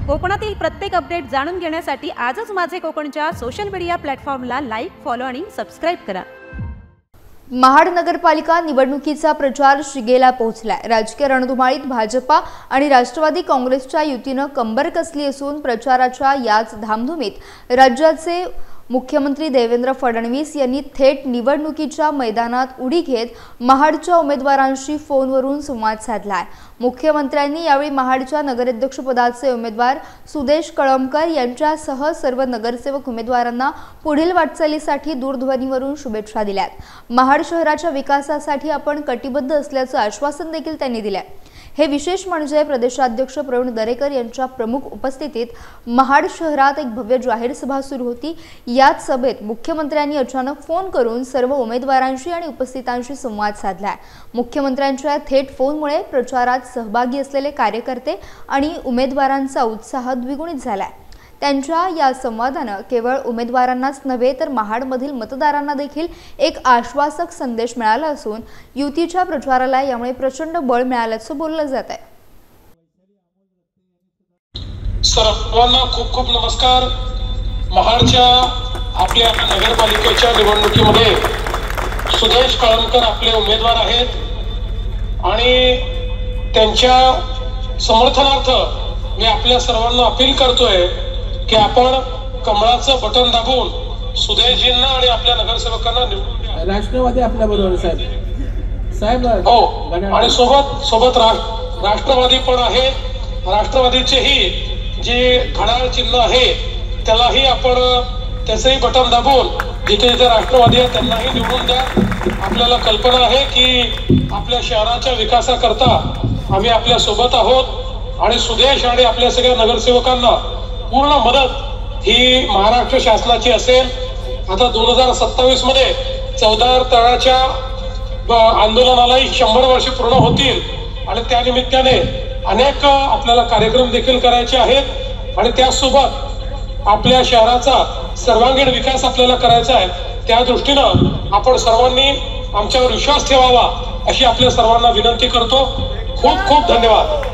कोकणातील प्रत्येक अपडेट जाणून घेण्यासाठी आजच माझे कोकणच्या सोशल मीडिया प्लॅटफॉर्मला लाईक, फॉलो आणि सबस्क्राइब करा। महाड नगरपालिका निवडणुकीचा प्रचार शिगेला पोहोचलाय। राजकीय रणधुमाळीत भाजपा आणि राष्ट्रवादी काँग्रेसच्या युतीने कंबर कसली असून प्रचाराच्या याच धामधुमीत राज्याचे मुख्यमंत्री देवेंद्र फडणवीस यांनी थेट निवडणुकीच्या मैदानात उडी घेत महाडच्या उमेदवारांशी फोनवरून संवाद साधलाय। मुख्यमंत्र्यांनी यावेळी महाडच्या नगराध्यक्षपदाचे उमेदवार सुदेश कळमकर यांच्यासह सर्व नगरसेवक उमेदवारांना पुढील वाटचालीसाठी दूरध्वनीवरून शुभेच्छा दिल्यात। महाड शहराच्या विकासासाठी आपण कटिबद्ध असल्याचं आश्वासन देखील त्यांनी दिलंय। हे विशेष म्हणजे प्रदेशाध्यक्ष प्रवीण दरेकर यांच्या प्रमुख उपस्थितीत महाड शहरात एक भव्य जाहीर सभा सुरू होती। याच सभेत मुख्यमंत्र्यांनी अचानक फोन करून सर्व उमेदवारांशी आणि उपस्थितांशी संवाद साधलाय। मुख्यमंत्र्यांच्या थेट फोनमुळे प्रचारात सहभागी असलेले कार्यकर्ते आणि उमेदवारांचा उत्साह द्विगुणित झालाय। त्यांच्या या संवादाने केवळ उमेदवारांनाच नव्हे तर महाडमधील मतदारांना देखील एक आश्वासक संदेश मिळाला असून युतीच्या प्रचाराला यामुळे प्रचंड बळ मिळाल्याचं बोललं जात आहे। सर्वांना खूप खूप नमस्कार। महाडच्या आपल्या नगरपालिकेच्या निवडणुकीमध्ये सुदेश कळमकर आपले उमेदवार आहेत आणि त्यांच्या समर्थनार्थ मी आपल्या सर्वांना अपील करतोय की आपण कमळाचं बटन दाबून सुदेशजींना आणि आपल्या नगरसेवकांना निवडून द्या। राष्ट्रवादी आपल्या बरोबर साहेब हो, आणि सोबत राष्ट्रवादी पण आहे। राष्ट्रवादीचेही जे घड्याळ चिन्ह आहे त्यालाही आपण त्याचंही बटन दाबून जिथे जिथे राष्ट्रवादी आहे त्यांनाही निवडून द्या। आपल्याला कल्पना आहे की आपल्या शहराच्या विकासाकरता आम्ही आपल्या सोबत आहोत आणि सुदेश आणि आपल्या सगळ्या नगरसेवकांना पूर्ण मदत ही महाराष्ट्र शासनाची असेल। आता 2027 मध्ये 14 तळाच्या आंदोलनालाही 100 वर्षे पूर्ण होतील आणि त्या निमित्ताने अनेक आपल्याला कार्यक्रम देखील करायचे आहेत आणि त्यासोबत आपल्या शहराचा सर्वांगीण विकास आपल्याला करायचा आहे। त्या दृष्टीनं आपण सर्वांनी आमच्यावर विश्वास ठेवावा अशी आपल्या सर्वांना विनंती करतो। खूप खूप धन्यवाद।